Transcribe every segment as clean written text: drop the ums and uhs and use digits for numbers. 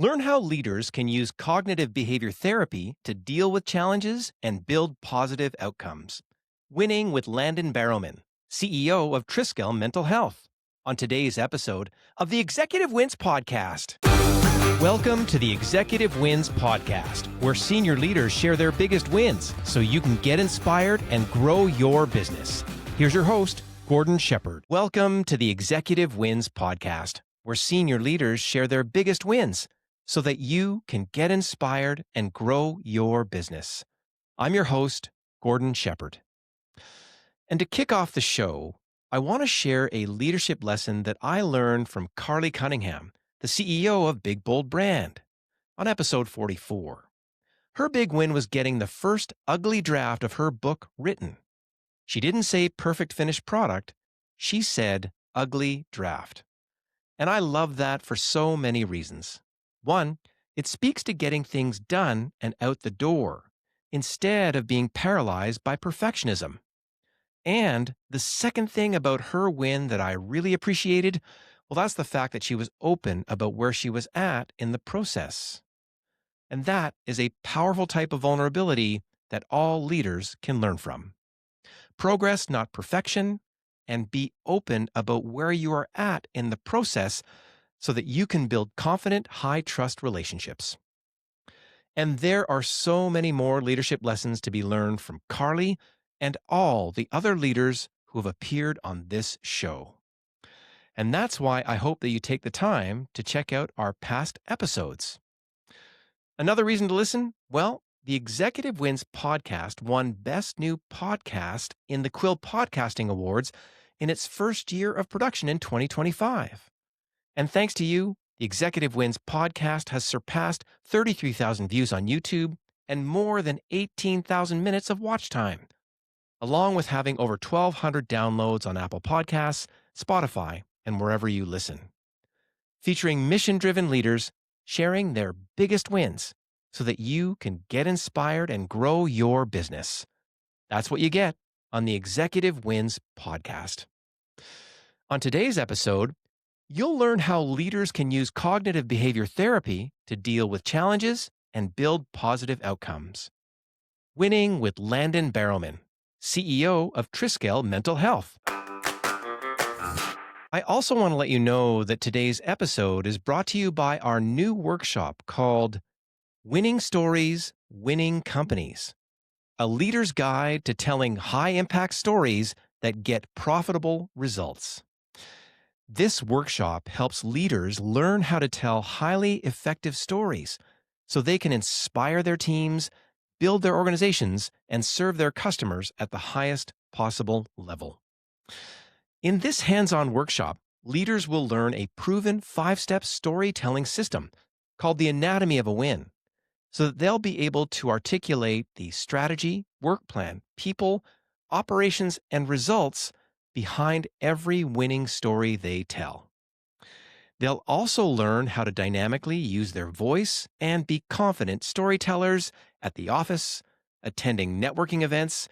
Learn how leaders can use cognitive behavior therapy to deal with challenges and build positive outcomes. Winning with Landon Barrowman, CEO of Triskel Mental Health, on today's episode of the Executive Wins Podcast. Welcome to the Executive Wins Podcast, where senior leaders share their biggest wins so you can get inspired and grow your business. Here's your host, Gordon Shepherd. Welcome to the Executive Wins Podcast, where senior leaders share their biggest wins so that you can get inspired and grow your business. I'm your host, Gordon Shepherd. And to kick off the show, I want to share a leadership lesson that I learned from Carly Cunningham, the CEO of Big Bold Brand, on episode 44. Her big win was getting the first ugly draft of her book written. She didn't say perfect finished product, she said ugly draft. And I love that for so many reasons. One, it speaks to getting things done and out the door, instead of being paralyzed by perfectionism. And the second thing about her win that I really appreciated, well, that's the fact that she was open about where she was at in the process. And that is a powerful type of vulnerability that all leaders can learn from. Progress, not perfection, and be open about where you are at in the process so that you can build confident, high-trust relationships. And there are so many more leadership lessons to be learned from Carly and all the other leaders who have appeared on this show. And that's why I hope that you take the time to check out our past episodes. Another reason to listen? Well, the Executive Wins Podcast won Best New Podcast in the Quill Podcasting Awards in its first year of production in 2025. And thanks to you, the Executive Wins Podcast has surpassed 33,000 views on YouTube and more than 18,000 minutes of watch time, along with having over 1,200 downloads on Apple Podcasts, Spotify, and wherever you listen. Featuring mission-driven leaders sharing their biggest wins so that you can get inspired and grow your business. That's what you get on the Executive Wins Podcast. On today's episode, you'll learn how leaders can use cognitive behavior therapy to deal with challenges and build positive outcomes. Winning with Landon Barrowman, CEO of Triskel Mental Health. I also want to let you know that today's episode is brought to you by our new workshop called Winning Stories, Winning Companies, a leader's guide to telling high-impact stories that get profitable results. This workshop helps leaders learn how to tell highly effective stories so they can inspire their teams, build their organizations, and serve their customers at the highest possible level. In this hands-on workshop, leaders will learn a proven 5-step storytelling system called the Anatomy of a Win, so that they'll be able to articulate the strategy, work plan, people, operations, and results behind every winning story they tell. They'll also learn how to dynamically use their voice and be confident storytellers at the office, attending networking events,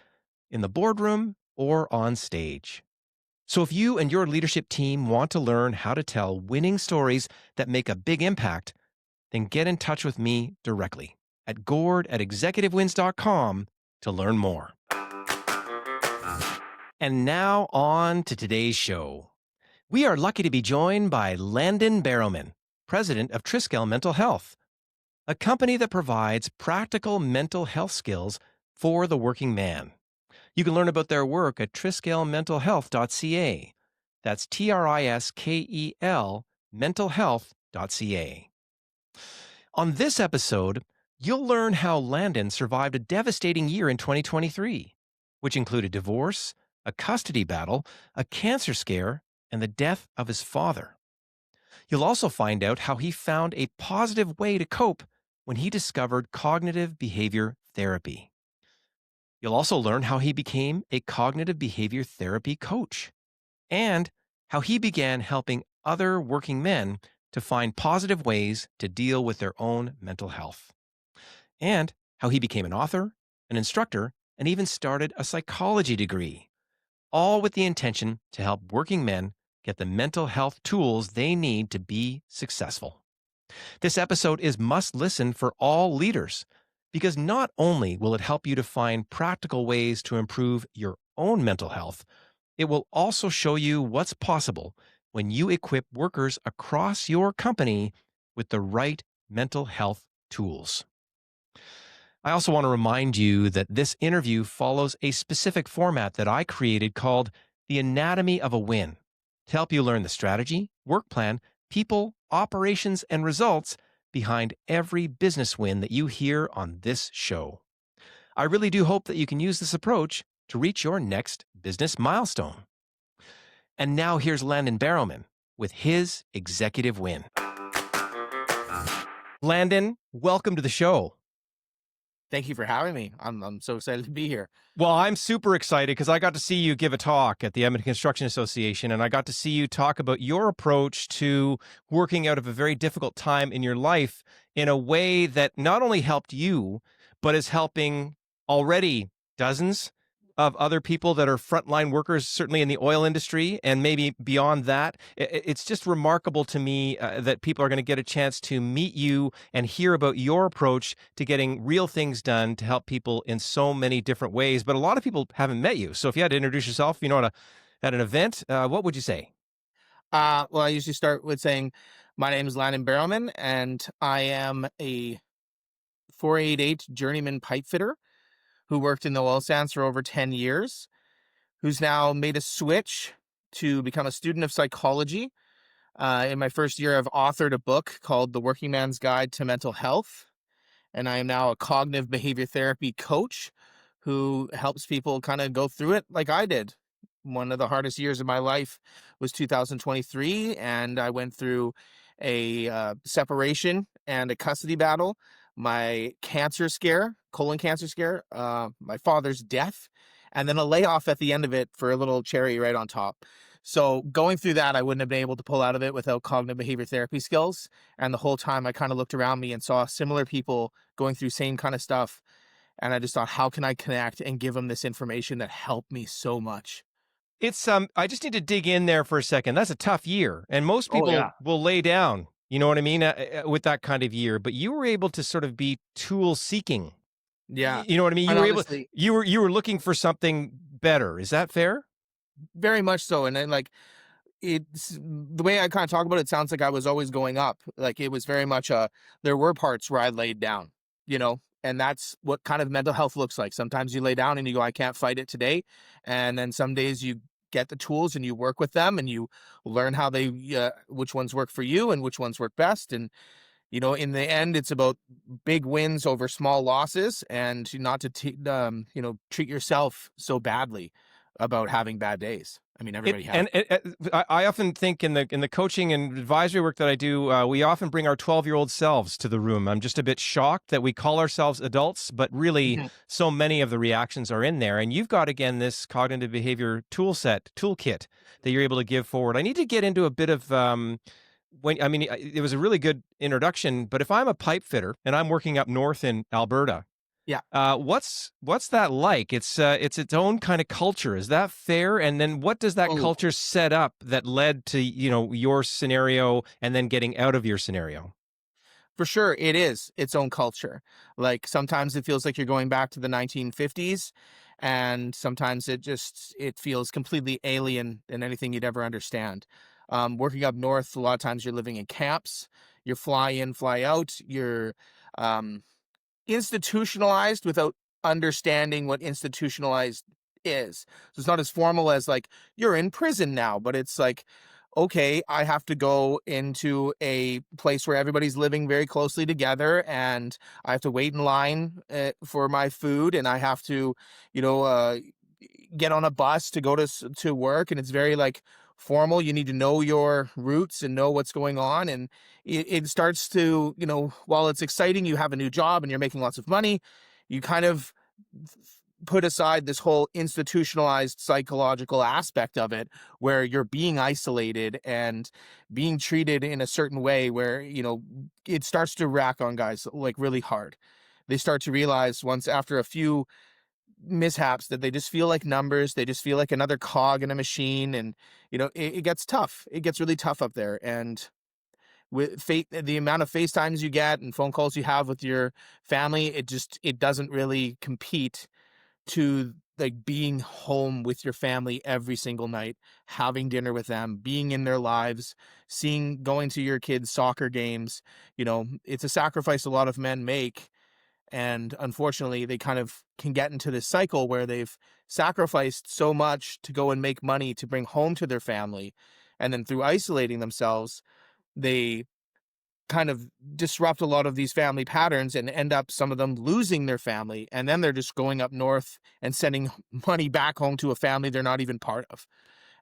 in the boardroom, or on stage. So if you and your leadership team want to learn how to tell winning stories that make a big impact, then get in touch with me directly at gord@executivewins.com to learn more. And now on to today's show. We are lucky to be joined by Landon Barrowman, president of Triskel Mental Health, a company that provides practical mental health skills for the working man. You can learn about their work at triskelmentalhealth.ca. That's TRISKEL mentalhealth.ca. On this episode, you'll learn how Landon survived a devastating year in 2023, which included divorce, a custody battle, a cancer scare, and the death of his father. You'll also find out how he found a positive way to cope when he discovered cognitive behavior therapy. You'll also learn how he became a cognitive behavior therapy coach, and how he began helping other working men to find positive ways to deal with their own mental health, and how he became an author, an instructor, and even started a psychology degree, all with the intention to help working men get the mental health tools they need to be successful. This episode is must listen for all leaders because not only will it help you to find practical ways to improve your own mental health, it will also show you what's possible when you equip workers across your company with the right mental health tools. I also want to remind you that this interview follows a specific format that I created called The Anatomy of a Win to help you learn the strategy, work plan, people, operations, and results behind every business win that you hear on this show. I really do hope that you can use this approach to reach your next business milestone. And now here's Landon Barrowman with his executive win. Landon, welcome to the show. Thank you for having me. I'm so excited to be here. Well, I'm super excited because I got to see you give a talk at the Edmonton Construction Association, and I got to see you talk about your approach to working out of a very difficult time in your life in a way that not only helped you, but is helping already dozens of other people that are frontline workers, certainly in the oil industry and maybe beyond that. It's just remarkable to me that people are going to get a chance to meet you and hear about your approach to getting real things done to help people in so many different ways. But a lot of people haven't met you. So if you had to introduce yourself, at an event, what would you say? Well, I usually start with saying, my name is Landon Barrowman, and I am a 488 journeyman pipe fitter who worked in the oil sands for over 10 years, who's now made a switch to become a student of psychology. In my first year, I've authored a book called The Working Man's Guide to Mental Health, and I am now a cognitive behavior therapy coach who helps people kind of go through it like I did. One of the hardest years of my life was 2023, and I went through a separation and a custody battle, my cancer scare, colon cancer scare, my father's death, and then a layoff at the end of it for a little cherry right on top. So going through that, I wouldn't have been able to pull out of it without cognitive behavior therapy skills. And the whole time I kind of looked around me and saw similar people going through same kind of stuff. And I just thought, how can I connect and give them this information that helped me so much? It's I just need to dig in there for a second. That's a tough year, and most Oh people yeah. will lay down. You know what I mean with that kind of year. But you were able to sort of be tool seeking. Yeah. You know what I mean? And honestly, You were looking for something better. Is that fair? very much so. And then like it's the way I kind of talk about it, it sounds like I was always going up. Like it was very much there were parts where I laid down, and that's what kind of mental health looks like. Sometimes you lay down and you go, I can't fight it today. And then some days you get the tools and you work with them and you learn how which ones work for you and which ones work best. And, in the end, it's about big wins over small losses and not to, treat yourself so badly about having bad days. I mean, everybody has. I often think in the coaching and advisory work that I do, we often bring our 12-year-old selves to the room. I'm just a bit shocked that we call ourselves adults, but really Mhm. so many of the reactions are in there. And you've got, again, this cognitive behavior toolkit that you're able to give forward. I need to get into a bit of it was a really good introduction, but if I'm a pipe fitter and I'm working up north in Alberta, Yeah. what's that like? It's its own kind of culture. Is that fair? And then what does that Oh, culture set up that led to, your scenario and then getting out of your scenario? for sure, it is its own culture. Like sometimes it feels like you're going back to the 1950s, and sometimes it feels completely alien than anything you'd ever understand. Working up north, a lot of times you're living in camps. You're fly in, fly out. You're um, institutionalized without understanding what institutionalized is. So it's not as formal as like you're in prison now, but it's like, okay, I have to go into a place where everybody's living very closely together and I have to wait in line for my food and I have to, you know, uh, get on a bus to go to work, and it's very like formal. You need to know your roots and know what's going on, and it starts to, while it's exciting, you have a new job and you're making lots of money, you kind of put aside this whole institutionalized psychological aspect of it where you're being isolated and being treated in a certain way where, it starts to rack on guys like really hard. They start to realize once after a few mishaps that they just feel like numbers. They just feel like another cog in a machine. And, it gets tough. It gets really tough up there. And with the amount of FaceTimes you get and phone calls you have with your family, it doesn't really compete to like being home with your family every single night, having dinner with them, being in their lives, going to your kids' soccer games. It's a sacrifice a lot of men make. And unfortunately, they kind of can get into this cycle where they've sacrificed so much to go and make money to bring home to their family. And then through isolating themselves, they kind of disrupt a lot of these family patterns and end up some of them losing their family. And then they're just going up north and sending money back home to a family they're not even part of.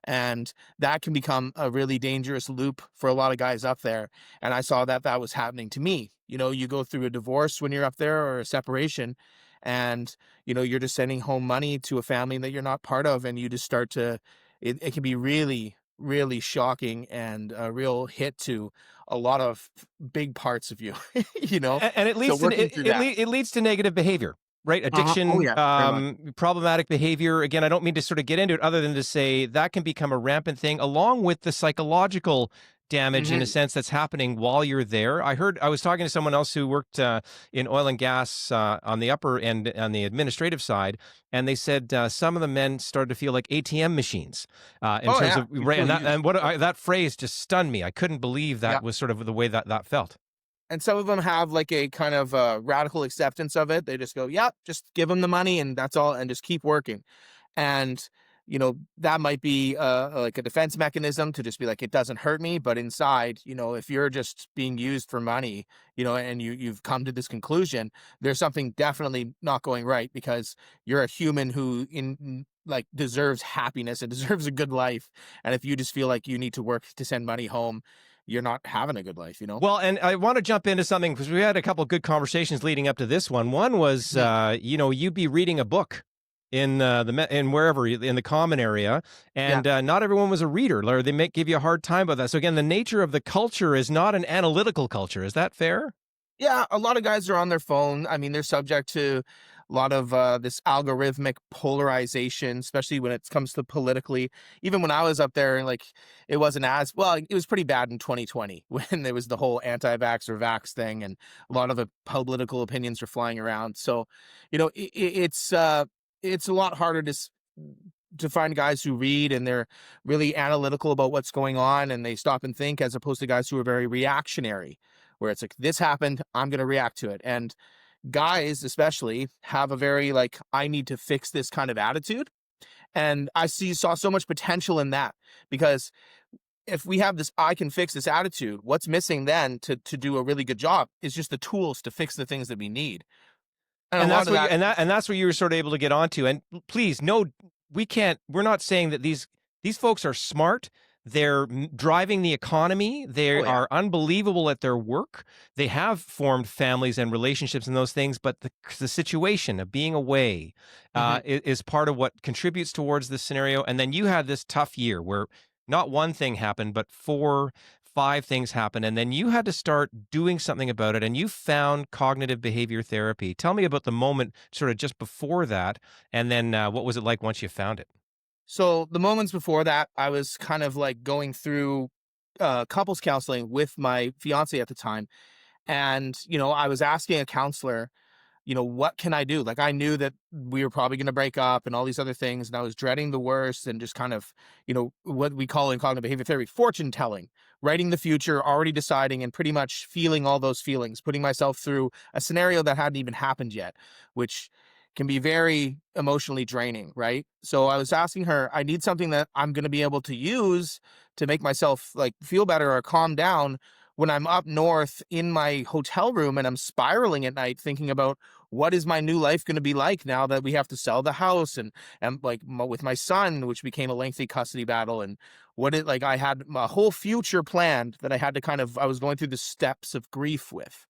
And that can become a really dangerous loop for a lot of guys up there. And I saw that that was happening to me. You go through a divorce when you're up there, or a separation, and you're just sending home money to a family that you're not part of, and you just start to it can be really, really shocking and a real hit to a lot of big parts of you. And it So leads to working through that. it leads to negative behavior, right? Oh Addiction, yeah, very much. problematic behavior. Again, I don't mean to sort of get into it, other than to say that can become a rampant thing, along with the psychological damage in a Hmm. sense that's happening while you're there. I was talking to someone else who worked in oil and gas on the upper end, on the administrative side, and they said some of the men started to feel like ATM machines in Oh terms yeah, of you right. feel And used. that phrase just stunned me. I couldn't believe that Yeah. was sort of the way that felt. And some of them have like a kind of radical acceptance of it. They just go, "Yep, just give them the money and that's all, and just keep working." And that might be like a defense mechanism to just be like, "It doesn't hurt me," but inside, if you're just being used for money, and you've come to this conclusion, there's something definitely not going right, because you're a human who like deserves happiness and deserves a good life. And if you just feel like you need to work to send money home, you're not having a good life. Well, and I want to jump into something because we had a couple of good conversations leading up to this one. One was, Mhm. you'd be reading a book in in wherever in the common area, Yeah. and not everyone was a reader, or they may give you a hard time about that. So again, the nature of the culture is not an analytical culture. Is that fair? Yeah, a lot of guys are on their phone. I mean, they're subject to a lot of this algorithmic polarization, especially when it comes to politically. Even when I was up there, like, it wasn't as well. It was pretty bad in 2020 when there was the whole anti-vax or vax thing, and a lot of the political opinions were flying around. So, it's a lot harder to find guys who read and they're really analytical about what's going on, and they stop and think, as opposed to guys who are very reactionary, where it's like, this happened, I'm going to react to it. And guys especially have a very like, I need to fix this kind of attitude. And saw so much potential in that, because if we have this I can fix this attitude, what's missing then to do a really good job is just the tools to fix the things that we need. And a And lot that's of what you that. and that's what you were sort of able to get onto. And please, no, we can't. We're not saying that these folks are smart. They're driving the economy. They Oh yeah. are unbelievable at their work. They have formed families and relationships and those things. But the situation of being away Hmm. is part of what contributes towards this scenario. And then you had this tough year where not one thing happened, but four, five things happened, and then you had to start doing something about it, and you found cognitive behavior therapy. Tell me about the moment sort of just before that, and then what was it like once you found it? So the moments before that, I was kind of like going through couples counseling with my fiance at the time. And, I was asking a counselor, what can I do? Like, I knew that we were probably going to break up and all these other things. And I was dreading the worst, and just kind of, what we call in cognitive behavior therapy, fortune telling, writing the future, already deciding, and pretty much feeling all those feelings, putting myself through a scenario that hadn't even happened yet, which can be very emotionally draining. Right. So I was asking her, I need something that I'm going to be able to use to make myself like feel better or calm down when I'm up north in my hotel room and I'm spiraling at night thinking about, what is my new life going to be like now that we have to sell the house, and like with my son, which became a lengthy custody battle. And I had a whole future planned that I was going through the steps of grief with.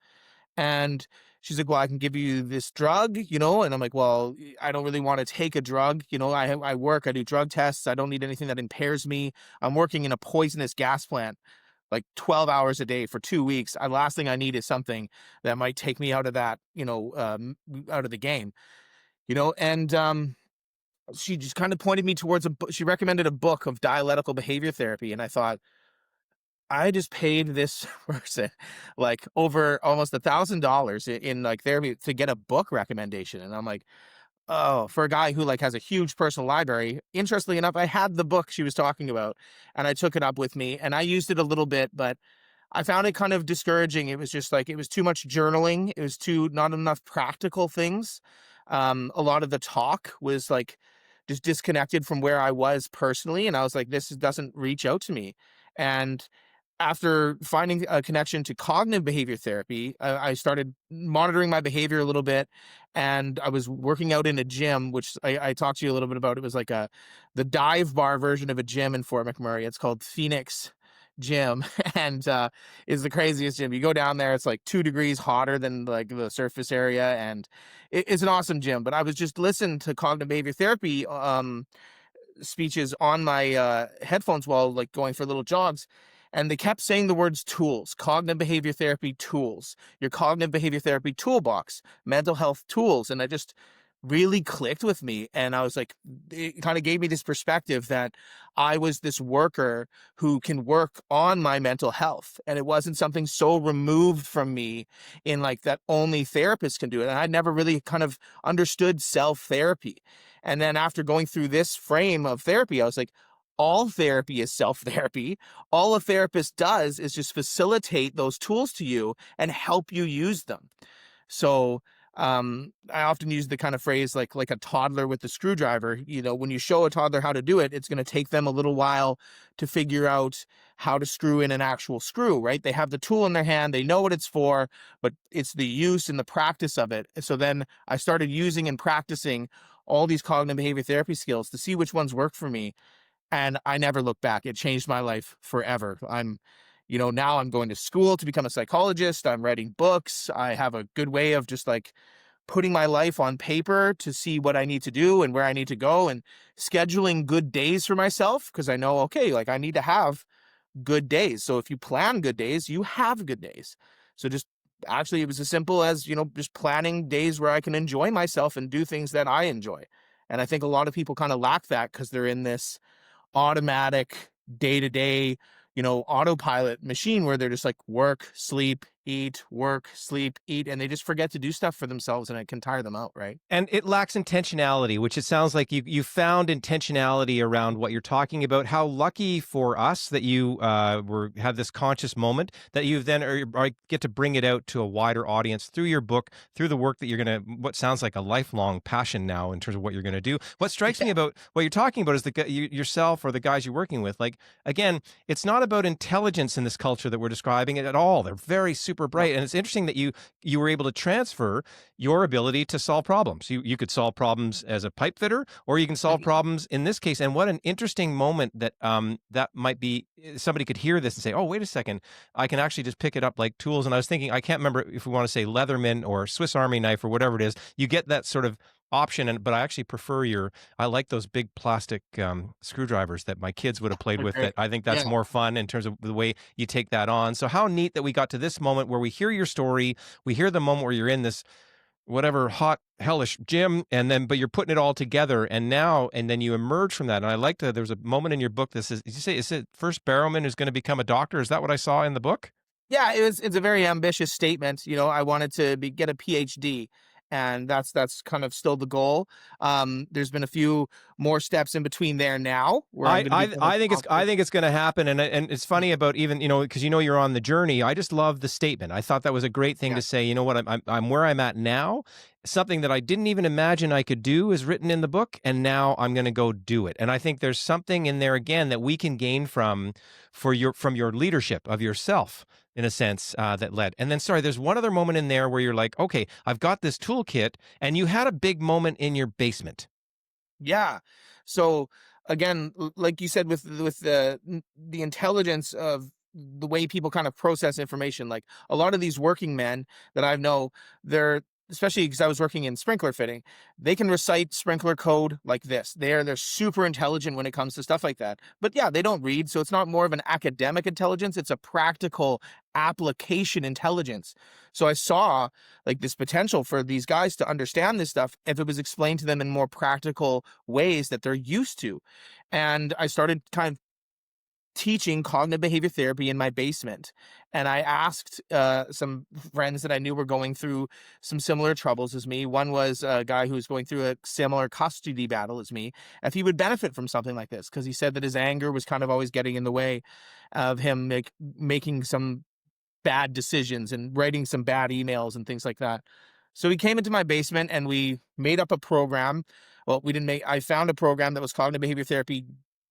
And she's like, well, I can give you this drug, and I'm like, well, I don't really want to take a drug. I work, I do drug tests. I don't need anything that impairs me. I'm working in a poisonous gas plant like 12 hours a day for 2 weeks. Last thing I need is something that might take me out of that, out of the game, and she just kind of pointed me towards she recommended a book of dialectical behavior therapy. And I thought, I just paid this person like over almost $1,000 in like therapy to get a book recommendation. And I'm like, oh, for a guy who like has a huge personal library. Interestingly enough, I had the book she was talking about and I took it up with me and I used it a little bit, but I found it kind of discouraging. It was just like it was too much journaling. It was too not enough practical things. A lot of the talk was like just disconnected from where I was personally, and I was like, doesn't reach out to me. And after finding a connection to cognitive behavior therapy, I started monitoring my behavior a little bit, and I was working out in a gym, which I talked to you a little bit about. It was like the dive bar version of a gym in Fort McMurray. It's called Phoenix Gym, and is the craziest gym. You go down there, it's like 2 degrees hotter than like the surface area, and it's an awesome gym. But I was just listening to cognitive behavior therapy speeches on my headphones while like going for little jogs, and they kept saying the words tools, cognitive behavior therapy tools, your cognitive behavior therapy toolbox, mental health tools. And I just really clicked with me, and I was like, it kind of gave me this perspective that I was this worker who can work on my mental health, and it wasn't something so removed from me in like that only therapists can do it. And I never really kind of understood self therapy. And then after going through this frame of therapy, I was like, all therapy is self therapy. All a therapist does is just facilitate those tools to you and help you use them. So I often use the kind of phrase like a toddler with the screwdriver. You know, when you show a toddler how to do it, it's going to take them a little while to figure out how to screw in an actual screw, right? They have the tool in their hand, they know what it's for, but it's the use and the practice of it. So then I started using and practicing all these cognitive behavior therapy skills to see which ones work for me, and I never looked back. It changed my life forever. Now I'm going to school to become a psychologist. I'm writing books. I have a good way of just like putting my life on paper to see what I need to do and where I need to go, and scheduling good days for myself because I know, okay, like I need to have good days. So if you plan good days, you have good days. So just actually, it was as simple as, just planning days where I can enjoy myself and do things that I enjoy. And I think a lot of people kind of lack that because they're in this automatic day-to-day, autopilot machine where they're just like work, sleep, eat, and they just forget to do stuff for themselves, and it can tire them out, right? And it lacks intentionality, which it sounds like you found intentionality around what you're talking about. How lucky for us that you have this conscious moment that you then get to bring it out to a wider audience through your book, through the work that you're going to, what sounds like a lifelong passion now in terms of what you're going to do. What strikes me about what you're talking about is yourself or the guys you're working with. Like, again, it's not about intelligence in this culture that we're describing it at all. They're very super bright. And it's interesting that you were able to transfer your ability to solve problems. You could solve problems as a pipe fitter, or you can solve problems in this case. And what an interesting moment that that might be. Somebody could hear this and say, "Oh, wait a second, I can actually just pick it up like tools." And I was thinking, I can't remember if we want to say Leatherman or Swiss Army knife or whatever it is. You get that sort of option, but I actually prefer I like those big plastic screwdrivers that my kids would have played with. That I think that's more fun in terms of the way you take that on. So how neat that we got to this moment where we hear your story, we hear the moment where you're in this whatever hot hellish gym, and then but you're putting it all together, and then you emerge from that. And I liked that there's a moment in your book that says, did you say, is it first Barrowman who's going to become a doctor? Is that what I saw in the book? Yeah, it's a very ambitious statement. I wanted to get a PhD, and that's kind of still the goal. There's been a few more steps in between there now where I'm going to be I think it's going to happen, and it's funny about even because you're on the journey. I just love the statement. I thought that was a great thing to say. You know what? I'm where I'm at now. Something that I didn't even imagine I could do is written in the book, and now I'm going to go do it. And I think there's something in there again that we can gain from your leadership of yourself, in a sense, that led. And then, sorry, there's one other moment in there where you're like, okay, I've got this toolkit, and you had a big moment in your basement. Yeah. So again, like you said, with the intelligence of the way people kind of process information, like a lot of these working men that I know, they're especially because I was working in sprinkler fitting, they can recite sprinkler code like this. They're super intelligent when it comes to stuff like that. But yeah, they don't read, so it's not more of an academic intelligence, it's a practical application intelligence. So I saw like this potential for these guys to understand this stuff if it was explained to them in more practical ways that they're used to. And I started kind of teaching cognitive behavior therapy in my basement. And I asked some friends that I knew were going through some similar troubles as me. One was a guy who was going through a similar custody battle as me, if he would benefit from something like this, because he said that his anger was kind of always getting in the way of him making some bad decisions and writing some bad emails and things like that. So he came into my basement and we made up a program. Well, we didn't make, I found a program that was cognitive behavior therapy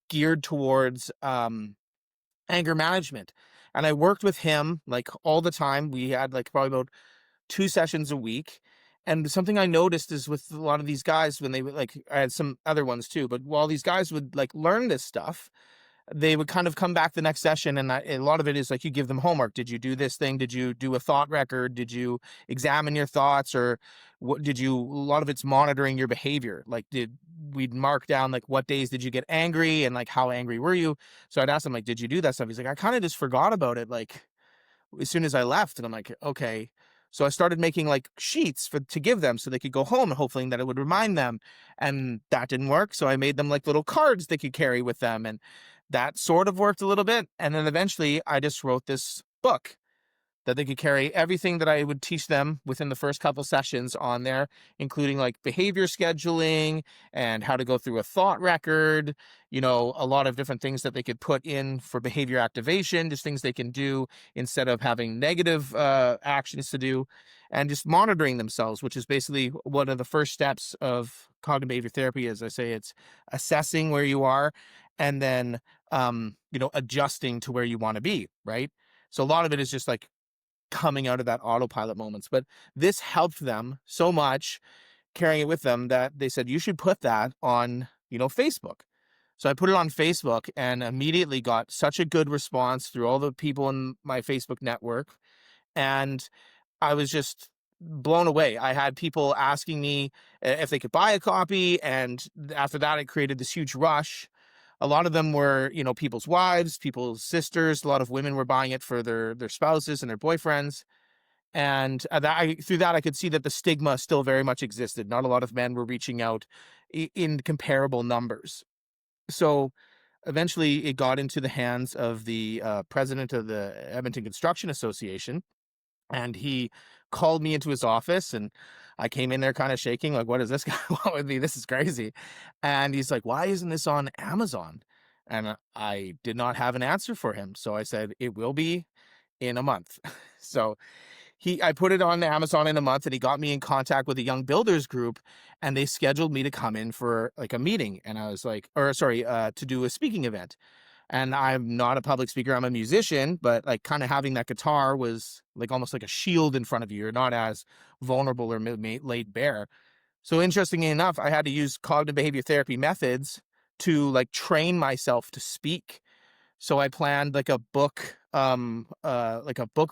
geared towards anger management. And I worked with him like all the time. We had like probably about 2 sessions a week. And something I noticed is with a lot of these guys, when they would like, I had some other ones too, but while these guys would like learn this stuff, they would kind of come back the next session, and a lot of it is like you give them homework. Did you do this thing? Did you do a thought record? Did you examine your thoughts? Or what did you, a lot of it's monitoring your behavior. Like we'd mark down like what days did you get angry and like how angry were you? So I'd ask him like, did you do that stuff? He's like, I kind of just forgot about it like as soon as I left. And I'm like, okay. So I started making like sheets to give them so they could go home and hoping that it would remind them. And that didn't work. So I made them like little cards they could carry with them. And that sort of worked a little bit. And then eventually I just wrote this book that they could carry everything that I would teach them within the first couple sessions on there, including like behavior scheduling and how to go through a thought record, a lot of different things that they could put in for behavior activation, just things they can do instead of having negative actions to do, and just monitoring themselves, which is basically one of the first steps of cognitive behavior therapy. As I say, it's assessing where you are and then, adjusting to where you want to be, right? So a lot of it is just like coming out of that autopilot moments. But this helped them so much, carrying it with them, that they said, you should put that on, Facebook. So I put it on Facebook and immediately got such a good response through all the people in my Facebook network. And I was just blown away. I had people asking me if they could buy a copy. And after that, it created this huge rush. A lot of them were, people's wives, people's sisters. A lot of women were buying it for their spouses and their boyfriends. And through that, I could see that the stigma still very much existed. Not a lot of men were reaching out in comparable numbers. So eventually it got into the hands of the president of the Edmonton Construction Association. And he called me into his office, and I came in there kind of shaking, like, what does this guy want with me? This is crazy. And he's like, why isn't this on Amazon? And I did not have an answer for him. So I said, it will be in a month. So I put it on Amazon in a month, and he got me in contact with a young builders group, and they scheduled me to come in for like a meeting. And I was like, to do a speaking event. And I'm not a public speaker, I'm a musician, but like kind of having that guitar was like almost like a shield in front of you. You're not as vulnerable or laid bare. So interestingly enough, I had to use cognitive behavior therapy methods to like train myself to speak. So I planned like a book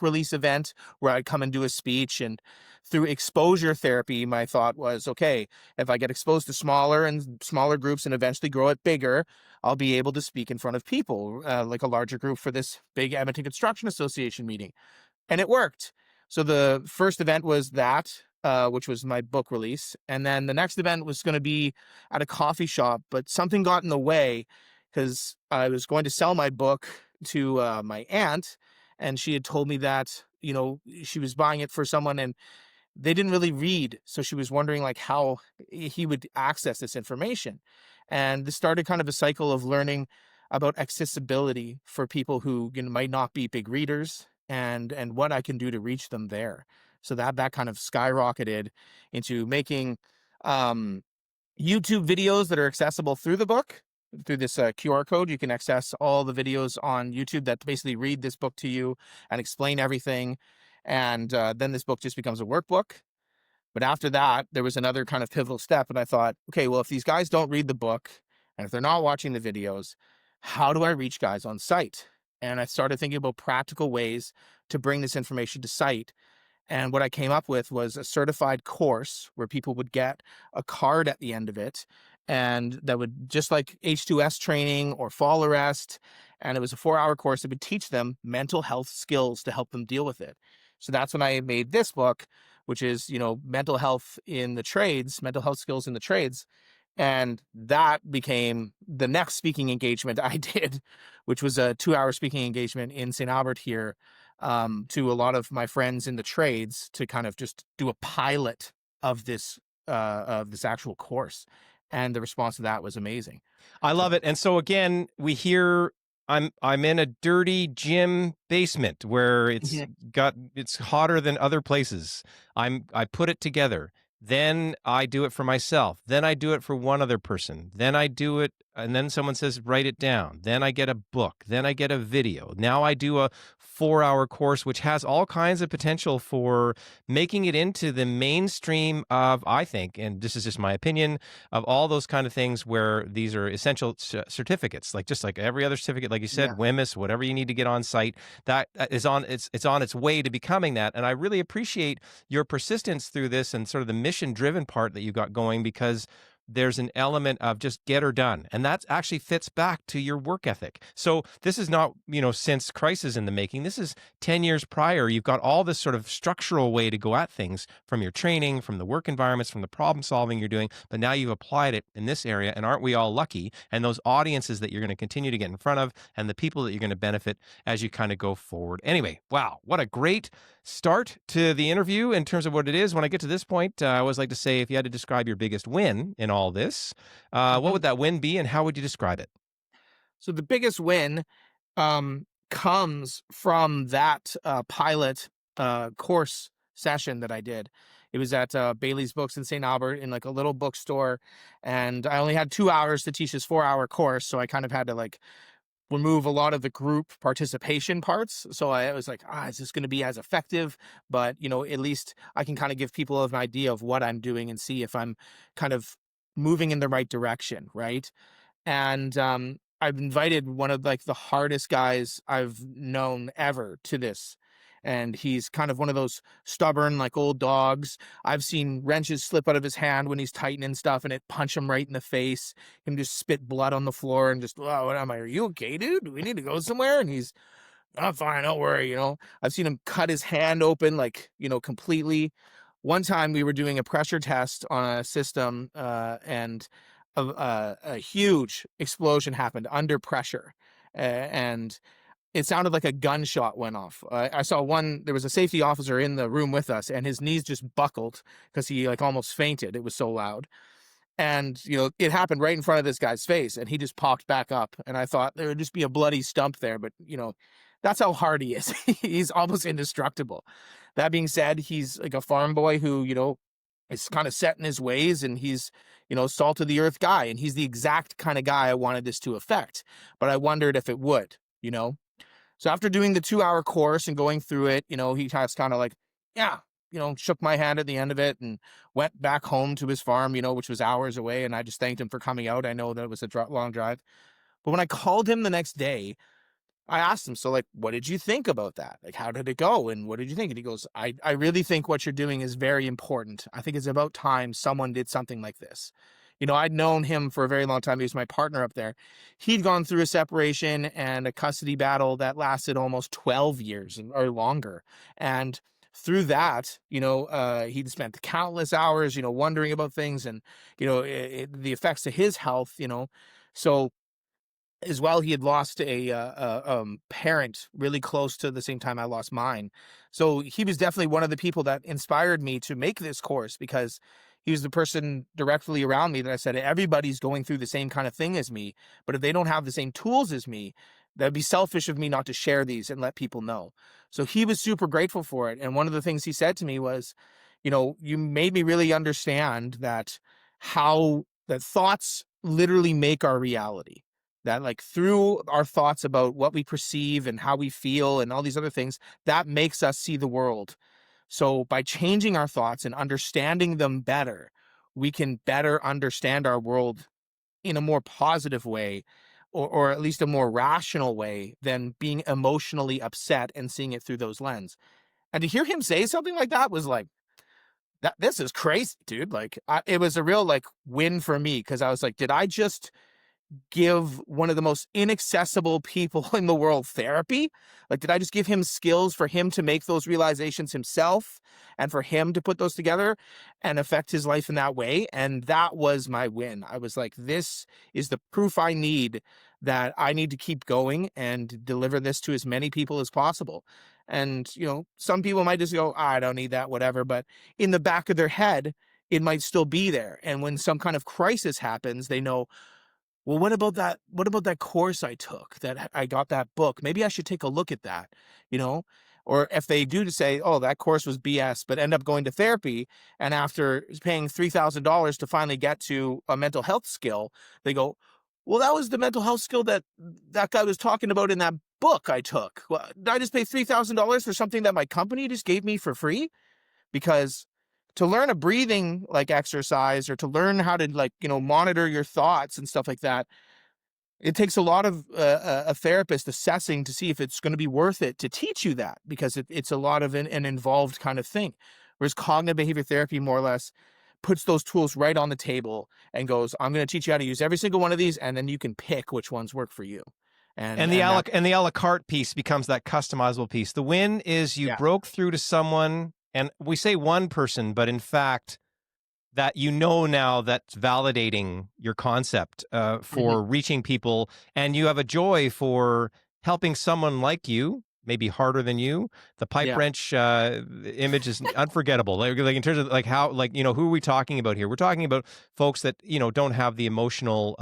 release event where I'd come and do a speech. And through exposure therapy, my thought was, okay, if I get exposed to smaller and smaller groups and eventually grow it bigger, I'll be able to speak in front of people, like a larger group for this big Edmonton Construction Association meeting. And it worked. So the first event was that, which was my book release. And then the next event was going to be at a coffee shop, but something got in the way because I was going to sell my book to my aunt, and she had told me that, she was buying it for someone and they didn't really read. So she was wondering like how he would access this information. And this started kind of a cycle of learning about accessibility for people who might not be big readers, and what I can do to reach them there. So that kind of skyrocketed into making YouTube videos that are accessible through the book. Through this QR code, you can access all the videos on YouTube that basically read this book to you and explain everything. And then this book just becomes a workbook. But after that, there was another kind of pivotal step. And I thought, okay, well, if these guys don't read the book and if they're not watching the videos, how do I reach guys on site? And I started thinking about practical ways to bring this information to site. And what I came up with was a certified course where people would get a card at the end of it. And that would, just like H2S training or fall arrest. And it was a 4-hour course that would teach them mental health skills to help them deal with it. So that's when I made this book, which is, mental health in the trades, mental health skills in the trades. And that became the next speaking engagement I did, which was a 2-hour speaking engagement in St. Albert here, to a lot of my friends in the trades to kind of just do a pilot of this actual course. And the response to that was amazing. I So love it. And so again, we hear I'm in a dirty gym basement where Mhm. it's hotter than other places. I put it together. Then I do it for myself. Then I do it for one other person. Then I do it and then someone says write it down. Then I get a book. Then I get a video. Now I do a 4-hour course which has all kinds of potential for making it into the mainstream of, I think, and this is just my opinion, of all those kind of things where these are essential certificates, like just like every other certificate, like you said, yeah. WMIS, whatever you need to get on site, that is on it's on its way to becoming that. And I really appreciate your persistence through this and sort of the mission driven part that you got going, because there's an element of just get her done. And that actually fits back to your work ethic. So this is not, since crisis in the making. This is 10 years prior. You've got all this sort of structural way to go at things from your training, from the work environments, from the problem solving you're doing. But now you've applied it in this area. And aren't we all lucky? And those audiences that you're going to continue to get in front of and the people that you're going to benefit as you kind of go forward. Anyway, wow, what a great start to the interview in terms of what it is. When I get to this point, I always like to say, if you had to describe your biggest win in all this, what Mhm. would that win be and how would you describe it? So the biggest win comes from that pilot course session that I did. It was at Bailey's Books in St. Albert in like a little bookstore, and I only had 2 hours to teach this 4-hour course, so I kind of had to like remove a lot of the group participation parts. So I was like, is this going to be as effective? But at least I can kind of give people an idea of what I'm doing and see if I'm kind of moving in the right direction, right? And I've invited one of like the hardest guys I've known ever to this. And he's kind of one of those stubborn, like old dogs. I've seen wrenches slip out of his hand when he's tightening stuff and it punch him right in the face. Him just spit blood on the floor and just, oh, what am I? Are you okay, dude? Do we need to go somewhere? And he's, I'm fine, don't worry. I've seen him cut his hand open, like, completely. One time we were doing a pressure test on a system, and a huge explosion happened under pressure. And it sounded like a gunshot went off. I saw there was a safety officer in the room with us, and his knees just buckled because he like almost fainted. It was so loud. And, it happened right in front of this guy's face, and he just popped back up. And I thought there would just be a bloody stump there, but, that's how hard he is. He's almost indestructible. That being said, he's like a farm boy who, is kind of set in his ways, and he's, salt of the earth guy. And he's the exact kind of guy I wanted this to affect. But I wondered if it would, you know? So after doing the 2-hour course and going through it, he has kind of like, yeah, shook my hand at the end of it and went back home to his farm, which was hours away. And I just thanked him for coming out. I know that it was a long drive. But when I called him the next day, I asked him, so like, what did you think about that? Like, how did it go? And what did you think? And he goes, I really think what you're doing is very important. I think it's about time someone did something like this. I'd known him for a very long time. He was my partner up there. He'd gone through a separation and a custody battle that lasted almost 12 years or longer. And through that, he'd spent countless hours, wondering about things and, the effects to his health, So as well, he had lost a parent really close to the same time I lost mine. So he was definitely one of the people that inspired me to make this course, because he was the person directly around me that I said, everybody's going through the same kind of thing as me, but if they don't have the same tools as me, that'd be selfish of me not to share these and let people know. So he was super grateful for it. And one of the things he said to me was, you made me really understand that thoughts literally make our reality, that like through our thoughts about what we perceive and how we feel and all these other things, that makes us see the world. So by changing our thoughts and understanding them better, we can better understand our world in a more positive way, or at least a more rational way than being emotionally upset and seeing it through those lens. And to hear him say something like that was like, this is crazy, dude. Like it was a real like win for me, because I was like, did I just give one of the most inaccessible people in the world therapy? Like, did I just give him skills for him to make those realizations himself and for him to put those together and affect his life in that way? And that was my win. I was like, this is the proof I need that I need to keep going and deliver this to as many people as possible. And, some people might just go, I don't need that, whatever. But in the back of their head, it might still be there. And when some kind of crisis happens, they know, well, what about that? What about that course I took that I got that book? Maybe I should take a look at that, you know? Or if they do to say, oh, that course was BS, but end up going to therapy. And after paying $3,000 to finally get to a mental health skill, they go, well, that was the mental health skill that guy was talking about in that book I took. Well, did I just pay $3,000 for something that my company just gave me for free? Because to learn a breathing like exercise or to learn how to monitor your thoughts and stuff like that, it takes a lot of a therapist assessing to see if it's going to be worth it to teach you that, because it's a lot of an involved kind of thing. Whereas cognitive behavior therapy more or less puts those tools right on the table and goes, I'm going to teach you how to use every single one of these, and then you can pick which ones work for you. And the a la carte piece becomes that customizable piece. The win is you broke through to someone, and we say one person, but in fact, that now that's validating your concept for reaching people, and you have a joy for helping someone like you, maybe harder than you. The pipe wrench image is unforgettable. Like in terms of how, who are we talking about here? We're talking about folks that, don't have the emotional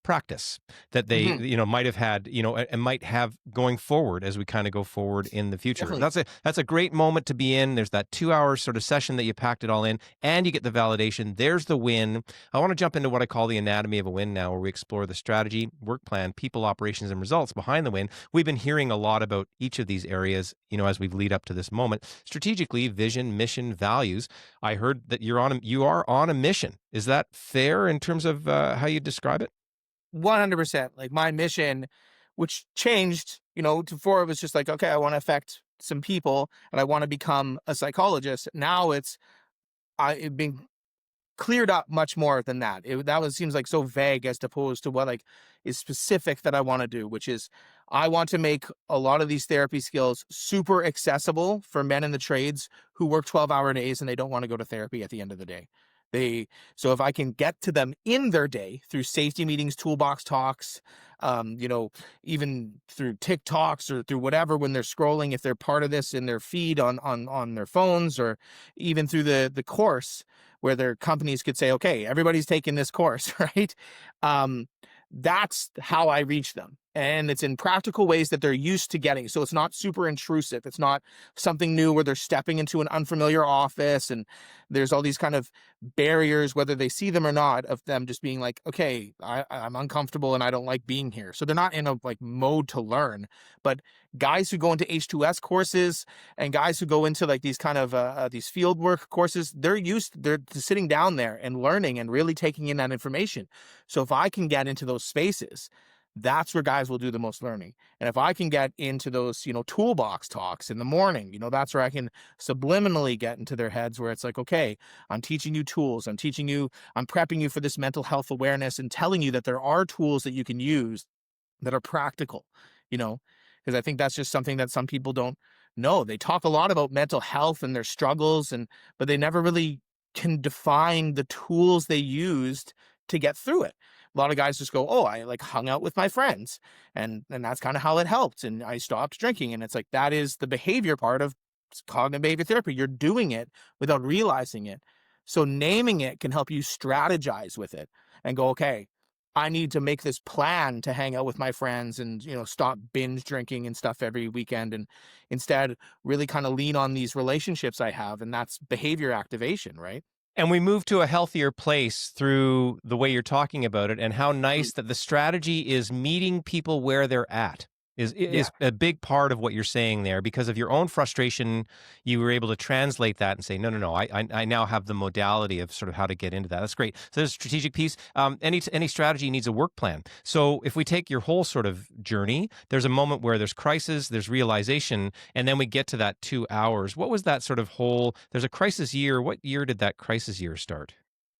practice that they, might have had, and might have going forward as we kind of go forward in the future. Definitely. That's a great moment to be in. There's that 2-hour sort of session that you packed it all in, and you get the validation. There's the win. I want to jump into what I call the anatomy of a win now, where we explore the strategy, work plan, people, operations, and results behind the win. We've been hearing a lot about each of these areas, as we lead up to this moment. Strategically, vision, mission, values. I heard that you are on a mission. Is that fair in terms of how you describe it? 100%. Like my mission, which changed, before it was just like, okay, I want to affect some people and I want to become a psychologist. Now it's been cleared up much more than that. Seems like so vague as opposed to what is specific that I want to do, which is I want to make a lot of these therapy skills super accessible for men in the trades who work 12-hour days and they don't want to go to therapy at the end of the day. So if I can get to them in their day through safety meetings, toolbox talks, even through TikToks or through whatever, when they're scrolling, if they're part of this in their feed on their phones, or even through the course where their companies could say, okay, everybody's taking this course, right? That's how I reach them. And it's in practical ways that they're used to getting. So it's not super intrusive. It's not something new where they're stepping into an unfamiliar office and there's all these kind of barriers, whether they see them or not, of them just being like, okay, I'm uncomfortable and I don't like being here. So they're not in a mode to learn. But guys who go into H2S courses and guys who go into these kind of these field work courses, they're sitting down there and learning and really taking in that information. So if I can get into those spaces, that's where guys will do the most learning. And if I can get into those, toolbox talks in the morning, that's where I can subliminally get into their heads, where it's like, okay, I'm teaching you tools. I'm prepping you for this mental health awareness and telling you that there are tools that you can use that are practical, because I think that's just something that some people don't know. They talk a lot about mental health and their struggles, but they never really can define the tools they used to get through it. A lot of guys just go, oh, I hung out with my friends and that's kind of how it helped. And I stopped drinking. And it's like, that is the behavior part of cognitive behavior therapy. You're doing it without realizing it. So naming it can help you strategize with it and go, okay, I need to make this plan to hang out with my friends and, stop binge drinking and stuff every weekend, and instead really kind of lean on these relationships I have. And that's behavior activation, right? And we move to a healthier place through the way you're talking about it, and how nice that the strategy is meeting people where they're at is a big part of what you're saying there. Because of your own frustration, you were able to translate that and say, no, I now have the modality of sort of how to get into that. That's great. So there's a strategic piece. Any strategy needs a work plan. So if we take your whole sort of journey, there's a moment where there's crisis, there's realization, and then we get to that 2 hours. What was that sort of there's a crisis year. What year did that crisis year start?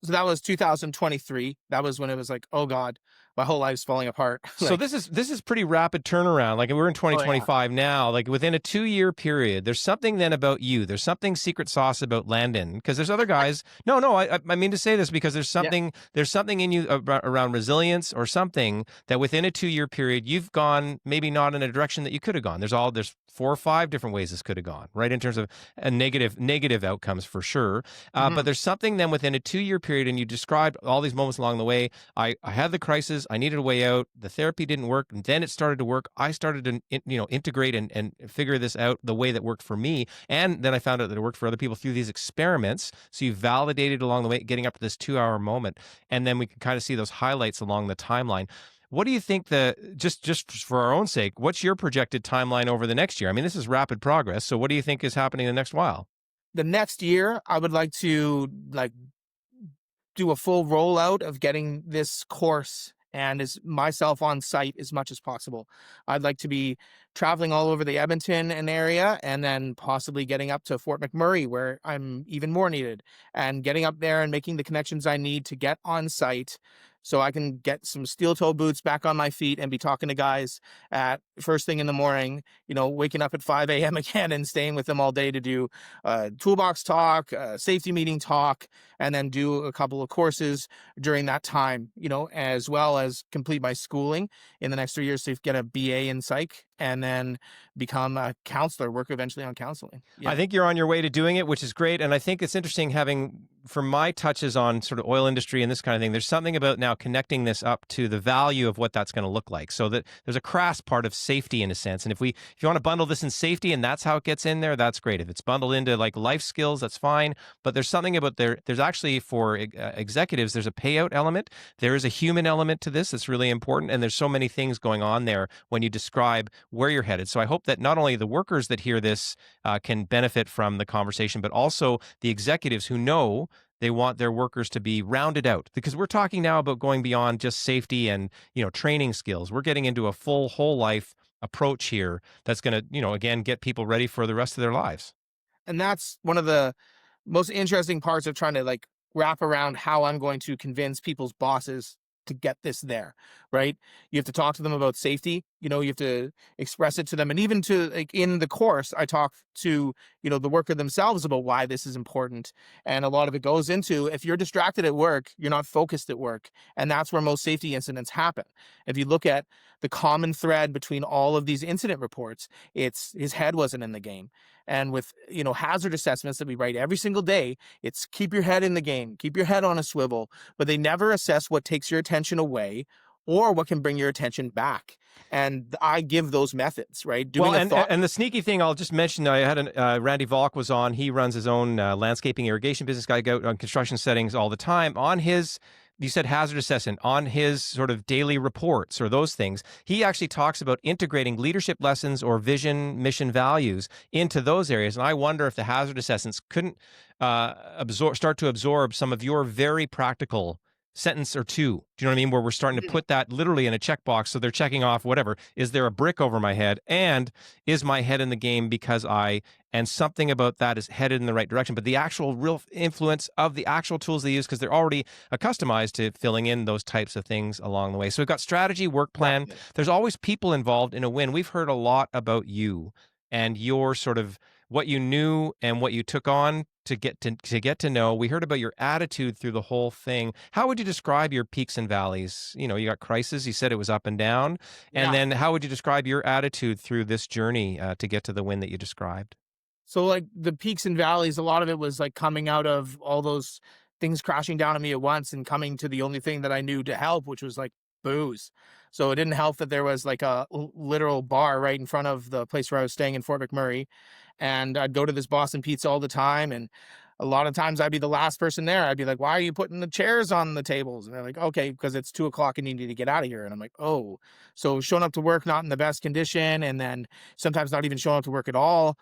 So that was 2023. That was when it was like, oh God, my whole life's falling apart. So Like, this is pretty rapid turnaround. Like we're in oh yeah, 2025 now. Like within a 2 year period, there's something then about you. There's something secret sauce about Landon because there's other guys. No, no, I mean to say this because yeah. there's something in you around resilience or something that within a 2 year period you've gone maybe not in a direction that you could have gone. There's 4 or 5 different ways this could have gone, right? In terms of a negative outcomes for sure. But Hmm. there's something then within a 2 year period, and you described all these moments along the way. I had the crisis. I needed a way out. The therapy didn't work. And then it started to work. I started to integrate and figure this out the way that worked for me. And then I found out that it worked for other people through these experiments. So you validated along the way, getting up to this 2 hour moment. And then we can kind of see those highlights along the timeline. What do you think just for our own sake, what's your projected timeline over the next year? I mean, this is rapid progress. So what do you think is happening the next while? The next year, I would like to like do a full rollout of getting this course and as myself on site as much as possible. I'd like to be traveling all over the Edmonton and area and then possibly getting up to Fort McMurray where I'm even more needed and getting up there and making the connections I need to get on site so I can get some steel toe boots back on my feet and be talking to guys at first thing in the morning, waking up at 5 a.m. again and staying with them all day to do toolbox talk, safety meeting talk, and then do a couple of courses during that time, as well as complete my schooling in the next 3 years to get a BA in psych and then become a counselor, work eventually on counseling. I Yeah. think you're on your way to doing it, which is great. And I think it's interesting having, from my touches on sort of oil industry and this kind of thing, there's something about now connecting this up to the value of what that's going to look like. So that there's a crass part of safety in a sense. And if you want to bundle this in safety and that's how it gets in there, that's great. If it's bundled into like life skills, that's fine. But there's something about there's actually for executives, there's a payout element. There is a human element to this that's really important. And there's so many things going on there when you describe where you're headed. So I hope that not only the workers that hear this can benefit from the conversation, but also the executives who know they want their workers to be rounded out, because we're talking now about going beyond just safety and training skills. We're getting into a full whole life approach here that's going to again get people ready for the rest of their lives. And that's one of the most interesting parts of trying to like wrap around how I'm going to convince people's bosses to get this there, right? You have to talk to them about safety, you have to express it to them. And even to like in the course, I talk to, the worker themselves about why this is important. And a lot of it goes into if you're distracted at work, you're not focused at work. And that's where most safety incidents happen. If you look at the common thread between all of these incident reports, it's his head wasn't in the game. And with, hazard assessments that we write every single day, it's keep your head in the game, keep your head on a swivel, but they never assess what takes your attention away or what can bring your attention back. And I give those methods, right? Well, and the sneaky thing I'll just mention, I had Randy Volk was on. He runs his own landscaping irrigation business. Guy go on construction settings all the time. On his, you said hazard assessment, on his sort of daily reports or those things, he actually talks about integrating leadership lessons or vision, mission, values into those areas. And I wonder if the hazard assessments couldn't start to absorb some of your very practical sentence or two. Do you know what I mean? Where we're starting to put that literally in a checkbox. So they're checking off whatever. Is there a brick over my head? And is my head in the game because and something about that is headed in the right direction. But the actual real influence of the actual tools they use, because they're already accustomed to filling in those types of things along the way. So we've got strategy, work plan. Right. There's always people involved in a win. We've heard a lot about you and your sort of what you knew and what you took on to get to know. We heard about your attitude through the whole thing. How would you describe your peaks and valleys? You got crisis. You said it was up and down. And Yeah. then how would you describe your attitude through this journey to get to the win that you described? So like the peaks and valleys, a lot of it was like coming out of all those things crashing down on me at once and coming to the only thing that I knew to help, which was like booze. So it didn't help that there was like a literal bar right in front of the place where I was staying in Fort McMurray. And I'd go to this Boston Pizza all the time. And a lot of times I'd be the last person there. I'd be like, why are you putting the chairs on the tables? And they're like, okay, because it's 2:00 and you need to get out of here. And I'm like, oh, so showing up to work, not in the best condition. And then sometimes not even showing up to work at all,